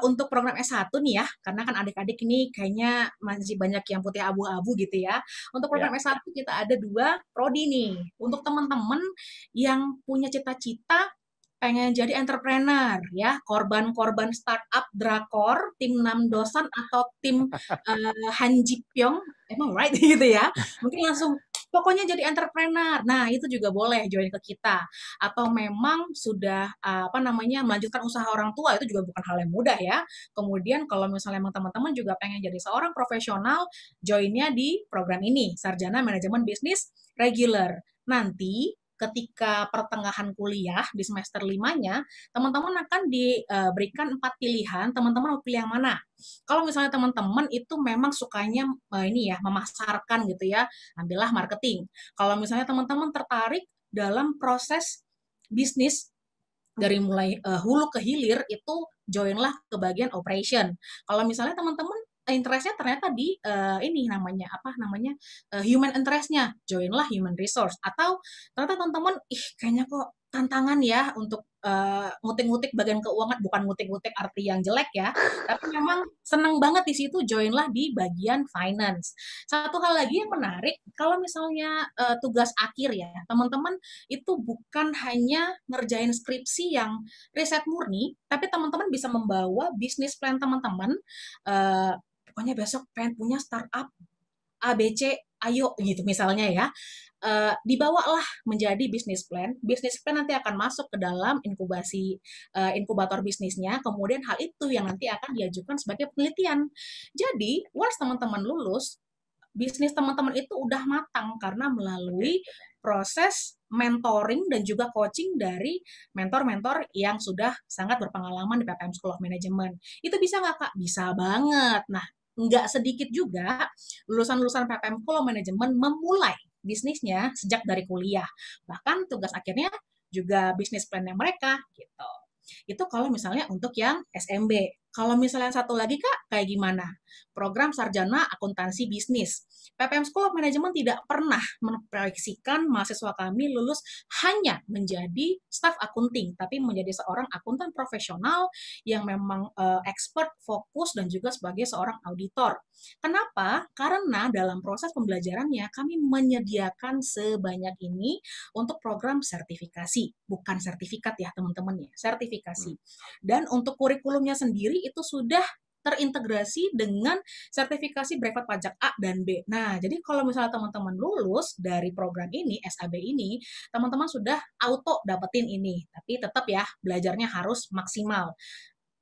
untuk program S1 nih ya, karena kan adik-adik ini kayaknya masih banyak yang putih abu-abu gitu ya. Untuk program S1 kita ada 2 prodi nih. Untuk teman-teman yang punya cita-cita pengen jadi entrepreneur ya, korban-korban startup drakor, tim Namdosan atau tim Han Ji Pyong, emang right gitu ya. Mungkin langsung pokoknya jadi entrepreneur. Nah, itu juga boleh join ke kita. Atau memang sudah melanjutkan usaha orang tua, itu juga bukan hal yang mudah ya. Kemudian kalau misalnya teman-teman juga pengen jadi seorang profesional, joinnya di program ini, Sarjana Manajemen Bisnis Regular. Nanti ketika pertengahan kuliah di semester 5-nya, teman-teman akan diberikan 4 pilihan, teman-teman mau pilih yang mana. Kalau misalnya teman-teman itu memang sukanya memasarkan gitu ya, ambillah marketing. Kalau misalnya teman-teman tertarik dalam proses bisnis dari mulai hulu ke hilir, itu joinlah ke bagian operation. Kalau misalnya teman-teman interestnya ternyata di human interestnya, joinlah human resource. Atau ternyata teman-teman kayaknya kok tantangan ya untuk ngutik-ngutik bagian keuangan, bukan ngutik-ngutik arti yang jelek ya, tapi memang senang banget di situ, joinlah di bagian finance. Satu hal lagi yang menarik, kalau misalnya tugas akhir ya, teman-teman itu bukan hanya ngerjain skripsi yang riset murni, tapi teman-teman bisa membawa bisnis plan teman-teman. Pokoknya besok pengen punya startup ABC, ayo gitu misalnya ya. Dibawalah menjadi bisnis plan. Bisnis plan nanti akan masuk ke dalam inkubator bisnisnya. Kemudian hal itu yang nanti akan diajukan sebagai penelitian. Jadi, once teman-teman lulus, bisnis teman-teman itu udah matang karena melalui proses mentoring dan juga coaching dari mentor-mentor yang sudah sangat berpengalaman di PPM School of Management. Itu bisa nggak, Kak? Bisa banget. Nah, nggak sedikit juga lulusan-lulusan PPM School of Management memulai bisnisnya sejak dari kuliah. Bahkan tugas akhirnya juga bisnis plan-nya mereka gitu. Itu kalau misalnya untuk yang SMB. Kalau misalnya satu lagi, Kak, kayak gimana? Program Sarjana Akuntansi Bisnis. PPM School of Management tidak pernah memproyeksikan mahasiswa kami lulus hanya menjadi staf akunting, tapi menjadi seorang akuntan profesional yang memang expert, fokus, dan juga sebagai seorang auditor. Kenapa? Karena dalam proses pembelajarannya kami menyediakan sebanyak ini untuk program sertifikasi. Bukan sertifikat ya teman-teman ya, sertifikasi. Dan untuk kurikulumnya sendiri itu sudah terintegrasi dengan sertifikasi brevet pajak A dan B. Nah, jadi kalau misalnya teman-teman lulus dari program ini, SAB ini, teman-teman sudah auto dapetin ini. Tapi tetap ya, belajarnya harus maksimal.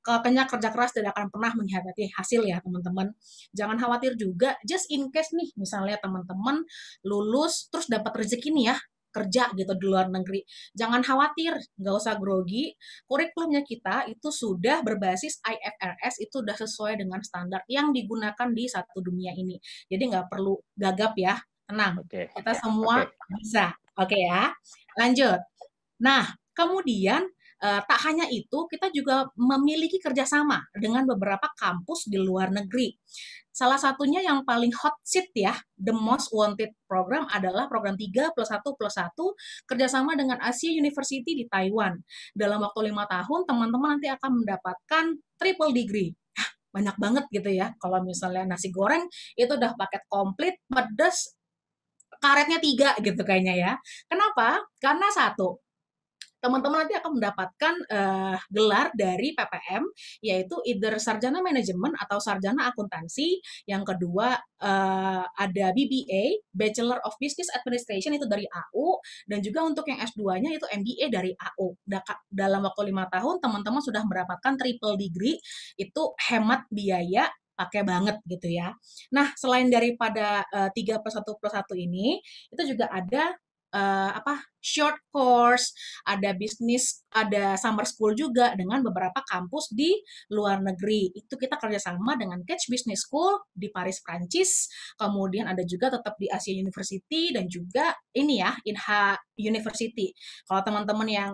Kayaknya kerja keras tidak akan pernah mengkhianati hasil ya teman-teman. Jangan khawatir juga, just in case nih, misalnya teman-teman lulus terus dapat rezeki nih ya, kerja gitu di luar negeri. Jangan khawatir, nggak usah grogi. Kurikulumnya kita itu sudah berbasis IFRS, itu udah sesuai dengan standar yang digunakan di satu dunia ini. Jadi nggak perlu gagap ya, tenang. Kita semua bisa. Oke ya, lanjut. Nah, kemudian tak hanya itu, kita juga memiliki kerjasama dengan beberapa kampus di luar negeri. Salah satunya yang paling hot seat ya, the most wanted program adalah program 3+1+1 kerjasama dengan Asia University di Taiwan. Dalam waktu 5 tahun, teman-teman nanti akan mendapatkan triple degree. Banyak banget gitu ya, kalau misalnya nasi goreng itu udah paket komplit, pedas, karetnya 3 gitu kayaknya ya. Kenapa? Karena satu, teman-teman nanti akan mendapatkan gelar dari PPM, yaitu either Sarjana Manajemen atau Sarjana Akuntansi. Yang kedua ada BBA, Bachelor of Business Administration, itu dari AU. Dan juga untuk yang S2-nya itu MBA dari AU. Dalam waktu 5 tahun, teman-teman sudah mendapatkan triple degree, itu hemat biaya, pakai banget gitu ya. Nah, selain daripada 3+1+1 ini, itu juga ada short course, ada bisnis, ada summer school juga dengan beberapa kampus di luar negeri. Itu kita kerjasama dengan Catch Business School di Paris, Prancis. Kemudian ada juga tetap di Asia University dan juga ini ya, Inha University. Kalau teman-teman yang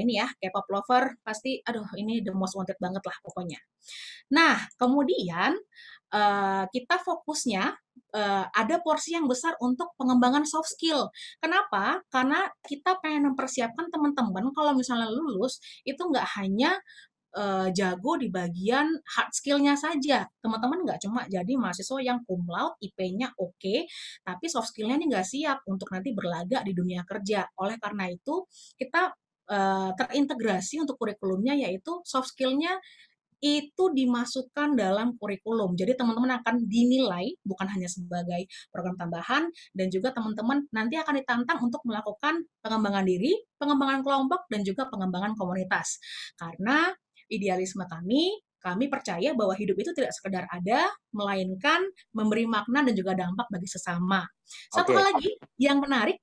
ini ya, K-pop lover, pasti aduh ini the most wanted banget lah pokoknya. Nah, kemudian kita fokusnya ada porsi yang besar untuk pengembangan soft skill. Kenapa? Karena kita pengen mempersiapkan teman-teman kalau misalnya lulus itu nggak hanya jago di bagian hard skill-nya saja. Teman-teman nggak cuma jadi mahasiswa yang cum laude, IP-nya oke, tapi soft skill-nya ini nggak siap untuk nanti berlagak di dunia kerja. Oleh karena itu, kita terintegrasi untuk kurikulumnya yaitu soft skill-nya itu dimasukkan dalam kurikulum. Jadi teman-teman akan dinilai bukan hanya sebagai program tambahan dan juga teman-teman nanti akan ditantang untuk melakukan pengembangan diri, pengembangan kelompok dan juga pengembangan komunitas. Karena idealisme kami percaya bahwa hidup itu tidak sekedar ada, melainkan memberi makna dan juga dampak bagi sesama. Satu hal lagi yang menarik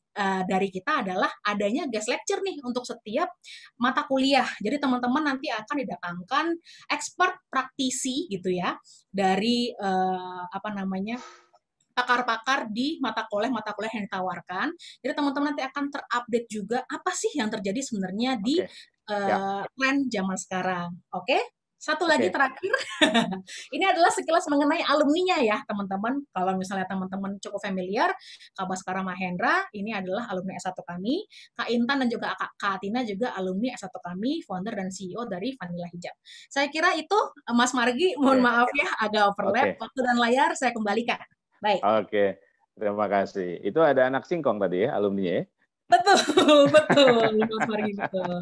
dari kita adalah adanya guest lecture nih untuk setiap mata kuliah. Jadi teman-teman nanti akan didatangkan expert praktisi gitu ya dari pakar-pakar di mata kuliah yang ditawarkan. Jadi teman-teman nanti akan terupdate juga apa sih yang terjadi sebenarnya di tren zaman sekarang. Oke? Satu lagi terakhir, ini adalah sekilas mengenai alumninya ya teman-teman. Kalau misalnya teman-teman cukup familiar, Kak Baskara Mahendra ini adalah alumni S1 kami, Kak Intan dan juga Kak Atina juga alumni S1 kami, founder dan CEO dari Vanilla Hijab. Saya kira itu Mas Margi, mohon maaf ya agak overlap waktu dan layar, saya kembalikan. Baik. Oke, terima kasih. Itu ada anak singkong tadi ya alumni ya? Betul, Mas Margi, betul.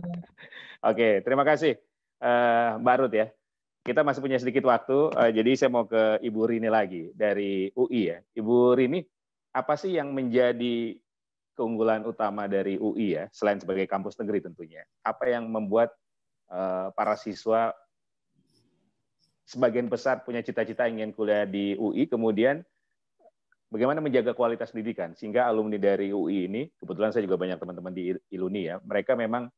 Oke, terima kasih. Mbak Ruth ya, kita masih punya sedikit waktu, jadi saya mau ke Ibu Rini lagi dari UI ya. Ibu Rini, apa sih yang menjadi keunggulan utama dari UI ya, selain sebagai kampus negeri tentunya? Apa yang membuat para siswa sebagian besar punya cita-cita ingin kuliah di UI, kemudian bagaimana menjaga kualitas pendidikan, sehingga alumni dari UI ini, kebetulan saya juga banyak teman-teman di Iluni ya, mereka memang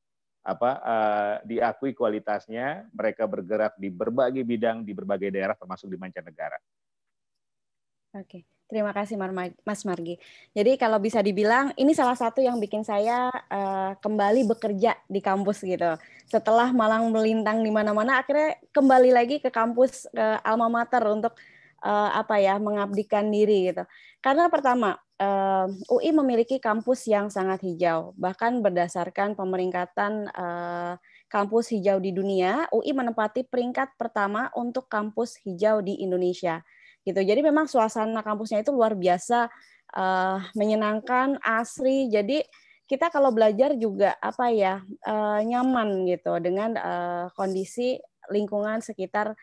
diakui kualitasnya, mereka bergerak di berbagai bidang, di berbagai daerah, termasuk di mancanegara. Oke, terima kasih Mas Margi. Jadi kalau bisa dibilang, ini salah satu yang bikin saya kembali bekerja di kampus gitu. Setelah malang melintang di mana-mana, akhirnya kembali lagi ke kampus, ke alma mater untuk mengabdikan diri gitu. Karena pertama, UI memiliki kampus yang sangat hijau. Bahkan berdasarkan pemeringkatan kampus hijau di dunia, UI menempati peringkat pertama untuk kampus hijau di Indonesia. Gitu. Jadi memang suasana kampusnya itu luar biasa menyenangkan, asri. Jadi kita kalau belajar juga nyaman gitu dengan kondisi lingkungan sekitar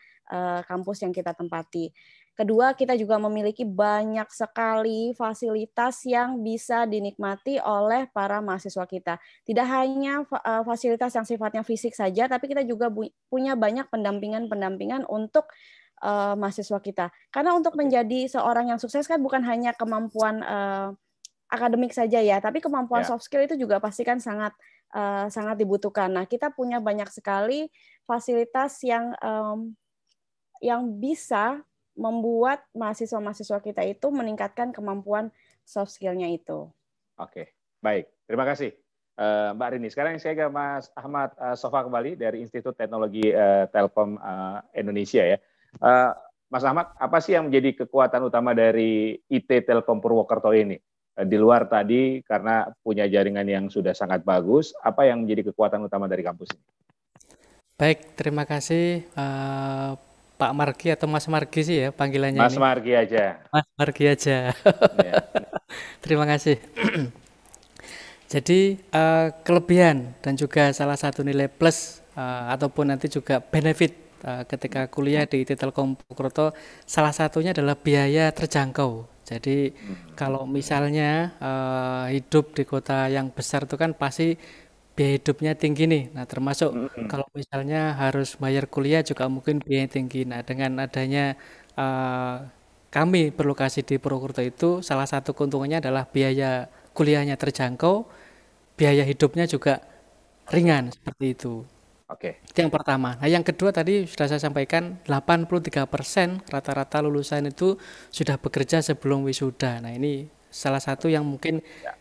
kampus yang kita tempati. Kedua, kita juga memiliki banyak sekali fasilitas yang bisa dinikmati oleh para mahasiswa kita. Tidak hanya fasilitas yang sifatnya fisik saja, tapi kita juga punya banyak pendampingan untuk mahasiswa kita. Karena untuk menjadi seorang yang sukses kan bukan hanya kemampuan akademik saja ya, tapi kemampuan soft skill itu juga pasti kan sangat dibutuhkan. Nah, kita punya banyak sekali fasilitas yang bisa membuat mahasiswa-mahasiswa kita itu meningkatkan kemampuan soft skill-nya itu. Oke, baik. Terima kasih, Mbak Rini. Sekarang saya ke Mas Ahmad Sofa kembali dari Institut Teknologi Telkom Indonesia ya. Mas Ahmad, apa sih yang menjadi kekuatan utama dari IT Telkom Purwokerto ini? Di luar tadi karena punya jaringan yang sudah sangat bagus, apa yang menjadi kekuatan utama dari kampus ini? Baik, terima kasih Pak Margi atau Mas Margi sih ya panggilannya Mas ini. Margi aja. Mas Margi aja. Terima kasih. Jadi kelebihan dan juga salah satu nilai plus ataupun nanti juga benefit ketika kuliah di IT Telkom Purwokerto, salah satunya adalah biaya terjangkau. Jadi kalau misalnya hidup di kota yang besar itu kan pasti biaya hidupnya tinggi nih. Nah, termasuk kalau misalnya harus bayar kuliah juga mungkin biaya tinggi. Nah, dengan adanya kami berlokasi di Purwokerto itu salah satu keuntungannya adalah biaya kuliahnya terjangkau, biaya hidupnya juga ringan seperti itu. Oke. Itu yang pertama. Nah, yang kedua tadi sudah saya sampaikan 83% rata-rata lulusan itu sudah bekerja sebelum wisuda. Nah, ini salah satu yang mungkin Ya.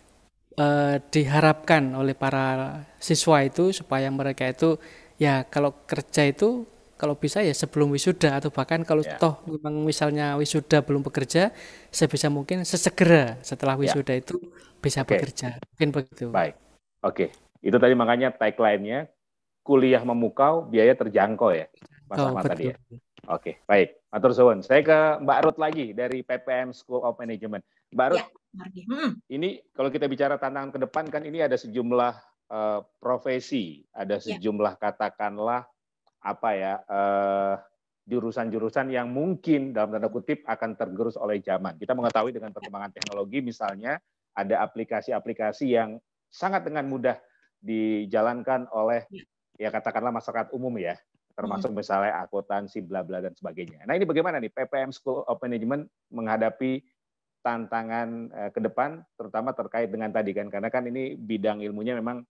diharapkan oleh para siswa itu supaya mereka itu ya kalau kerja itu kalau bisa ya sebelum wisuda atau bahkan kalau Ya. toh memang misalnya wisuda belum bekerja sebisa mungkin sesegera setelah Ya. wisuda itu bisa Oke. bekerja. Mungkin begitu. Baik. Oke. Itu tadi makanya tagline-nya kuliah memukau, biaya terjangkau ya, Mas Oh, Ahmad tadi ya. betul. Oke, baik. Matur suwun. Saya ke Mbak Ruth lagi dari PPM School of Management. Mbak Ruth, Ya, Margi. ini kalau kita bicara tantangan ke depan kan ini ada sejumlah profesi, ada Ya. sejumlah katakanlah apa ya jurusan-jurusan yang mungkin dalam tanda kutip akan tergerus oleh zaman. Kita mengetahui dengan perkembangan teknologi misalnya ada aplikasi-aplikasi yang sangat dengan mudah dijalankan oleh ya katakanlah masyarakat umum ya, termasuk misalnya akuntansi bla bla dan sebagainya. Nah, ini bagaimana nih PPM School of Management menghadapi tantangan ke depan terutama terkait dengan tadi kan karena kan ini bidang ilmunya memang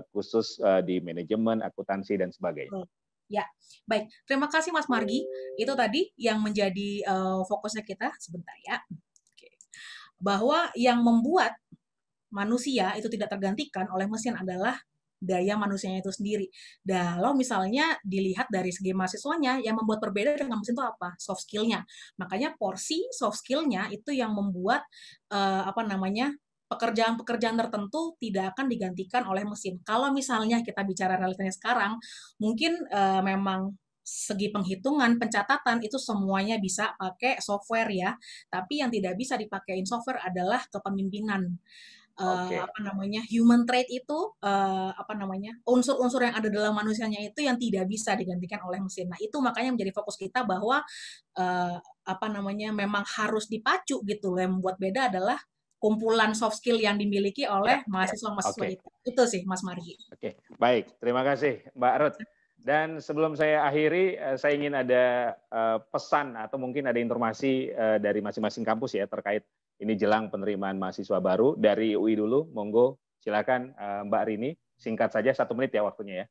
khusus di manajemen, akuntansi dan sebagainya. Ya, baik. Terima kasih Mas Margi. Itu tadi yang menjadi fokusnya kita sebentar ya. Oke. Bahwa yang membuat manusia itu tidak tergantikan oleh mesin adalah daya manusianya itu sendiri. Kalau misalnya dilihat dari segi mahasiswanya, yang membuat berbeda dengan mesin itu apa? Soft skill-nya. Makanya porsi soft skill-nya itu yang membuat pekerjaan-pekerjaan tertentu tidak akan digantikan oleh mesin. Kalau misalnya kita bicara realitanya sekarang, mungkin memang segi penghitungan, pencatatan itu semuanya bisa pakai software ya. Tapi yang tidak bisa dipakein software adalah kepemimpinan. Human trait itu unsur-unsur yang ada dalam manusianya itu yang tidak bisa digantikan oleh mesin. Nah, itu makanya menjadi fokus kita bahwa memang harus dipacu gitu. Yang membuat beda adalah kumpulan soft skill yang dimiliki oleh mahasiswa-mahasiswa itu. Itu sih Mas Margi. Oke, baik. Terima kasih Mbak Ruth. Dan sebelum saya akhiri, saya ingin ada pesan atau mungkin ada informasi dari masing-masing kampus ya terkait ini jelang penerimaan mahasiswa baru. Dari UI dulu, monggo silakan Mbak Rini, singkat saja 1 menit ya waktunya ya.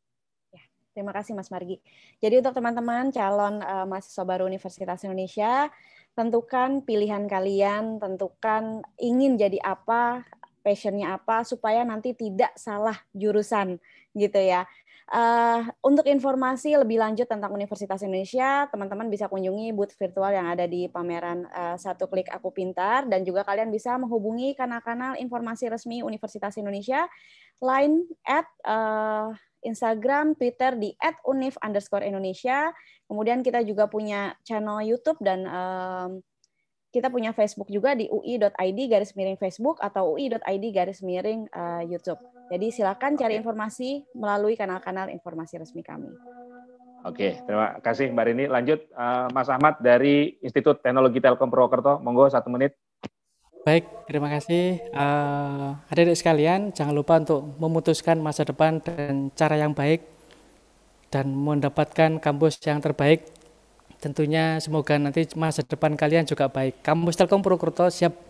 Terima kasih Mas Margi. Jadi untuk teman-teman calon mahasiswa baru Universitas Indonesia, tentukan pilihan kalian, tentukan ingin jadi apa, passionnya apa, supaya nanti tidak salah jurusan gitu ya. Untuk informasi lebih lanjut tentang Universitas Indonesia, teman-teman bisa kunjungi booth virtual yang ada di pameran Satu Klik Aku Pintar, dan juga kalian bisa menghubungi kanal-kanal informasi resmi Universitas Indonesia, Line Instagram, Twitter di @unif_Indonesia. Kemudian kita juga punya channel YouTube dan kita punya Facebook juga di ui.id/Facebook atau ui.id/YouTube. Jadi silakan cari informasi melalui kanal-kanal informasi resmi kami. Oke, terima kasih Mbak Rini. Lanjut Mas Ahmad dari Institut Teknologi Telkom Purwokerto. Monggo 1 menit. Baik, terima kasih. Adik-adik sekalian, jangan lupa untuk memutuskan masa depan dengan cara yang baik dan mendapatkan kampus yang terbaik. Tentunya semoga nanti masa depan kalian juga baik. Kampus Telkom Purwokerto siap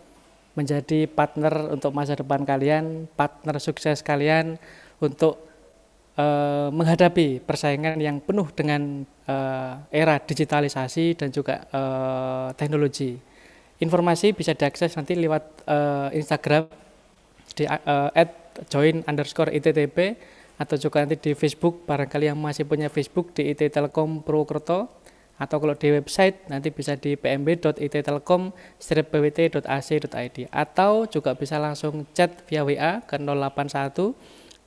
menjadi partner untuk masa depan kalian, partner sukses kalian untuk menghadapi persaingan yang penuh dengan era digitalisasi dan juga teknologi. Informasi bisa diakses nanti lewat Instagram di @join_ITTP atau juga nanti di Facebook, barangkali yang masih punya Facebook di IT Telkom Purwokerto, atau kalau di website nanti bisa di pmb.ittelkom-pwt.ac.id, atau juga bisa langsung chat via WA ke 081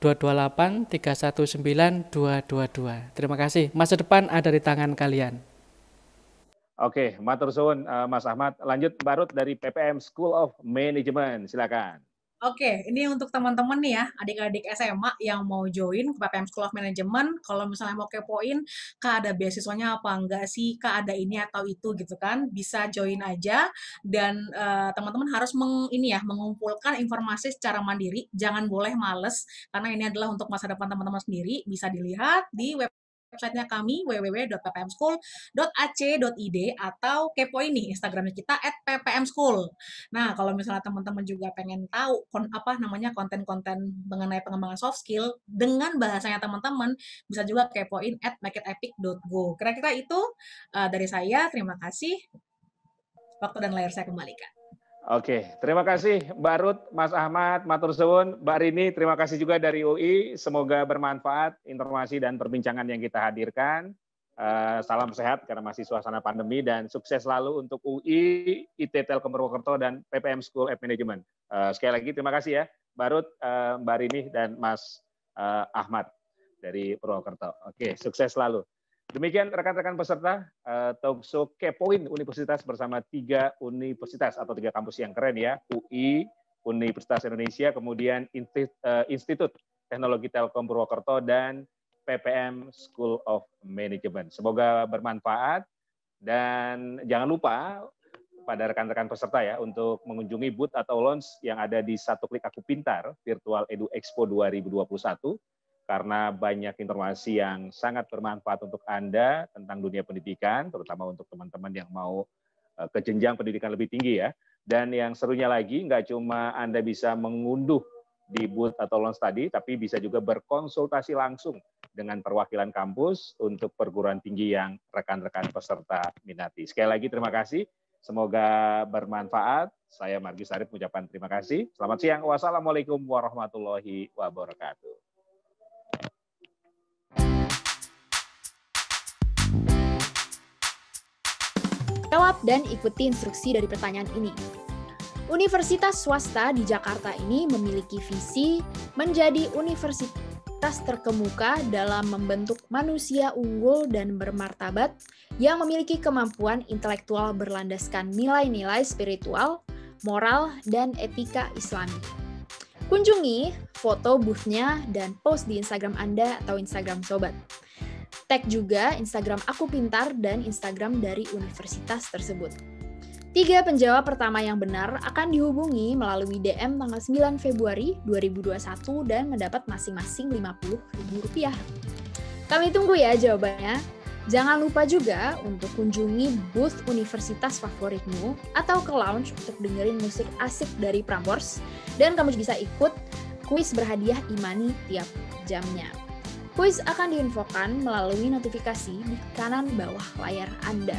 228 319 222. Terima kasih. Masa depan ada di tangan kalian. Oke, matur suwun Mas Ahmad. Lanjut Mbak Ruth dari PPM School of Management. Silakan. Oke, ini untuk teman-teman nih ya, adik-adik SMA yang mau join ke PPM School of Management, kalau misalnya mau kepoin, Kak ada beasiswanya apa enggak sih, Kak ada ini atau itu gitu kan, bisa join aja, dan teman-teman harus mengumpulkan informasi secara mandiri, jangan boleh males, karena ini adalah untuk masa depan teman-teman sendiri, bisa dilihat di website websitenya kami www.ppmschool.ac.id atau kepoin nih Instagramnya kita @ppmschool. Nah, kalau misalnya teman-teman juga pengen tahu konten-konten mengenai pengembangan soft skill dengan bahasanya teman-teman, bisa juga kepoin @makeitepic.go. Kira-kira itu dari saya. Terima kasih. Waktu dan layar saya kembalikan. Oke, terima kasih Mbak Ruth, Mas Ahmad, matur suwun, Mbak Rini, terima kasih juga dari UI. Semoga bermanfaat informasi dan perbincangan yang kita hadirkan. Salam sehat karena masih suasana pandemi dan sukses selalu untuk UI, IT Telkom Purwokerto dan PPM School of Management. Sekali lagi terima kasih ya Mbak Ruth, Mbak Rini dan Mas Ahmad dari Purwokerto. Oke, sukses selalu. Demikian rekan-rekan peserta talkshow Kepoin Universitas bersama 3 universitas atau 3 kampus yang keren ya, UI, Universitas Indonesia, kemudian Institut Teknologi Telkom Purwokerto dan PPM School of Management. Semoga bermanfaat dan jangan lupa pada rekan-rekan peserta ya untuk mengunjungi booth atau launch yang ada di Satu Klik Aku Pintar Virtual Edu Expo 2021. Karena banyak informasi yang sangat bermanfaat untuk Anda tentang dunia pendidikan, terutama untuk teman-teman yang mau ke jenjang pendidikan lebih tinggi ya. Dan yang serunya lagi, nggak cuma Anda bisa mengunduh di booth atau launch tadi, tapi bisa juga berkonsultasi langsung dengan perwakilan kampus untuk perguruan tinggi yang rekan-rekan peserta minati. Sekali lagi terima kasih, semoga bermanfaat. Saya Margi Sarip mengucapkan terima kasih. Selamat siang, wassalamualaikum warahmatullahi wabarakatuh. Jawab dan ikuti instruksi dari pertanyaan ini. Universitas swasta di Jakarta ini memiliki visi menjadi universitas terkemuka dalam membentuk manusia unggul dan bermartabat yang memiliki kemampuan intelektual berlandaskan nilai-nilai spiritual, moral, dan etika Islami. Kunjungi foto booth-nya dan post di Instagram Anda atau Instagram Sobat. Tag juga Instagram Aku Pintar dan Instagram dari universitas tersebut. 3 penjawab pertama yang benar akan dihubungi melalui DM tanggal 9 Februari 2021 dan mendapat masing-masing Rp50.000. Kami tunggu ya jawabannya. Jangan lupa juga untuk kunjungi booth universitas favoritmu atau ke lounge untuk dengerin musik asik dari Prambors. Dan kamu bisa ikut kuis berhadiah Imani tiap jamnya. Kuis akan diinfokan melalui notifikasi di kanan bawah layar Anda.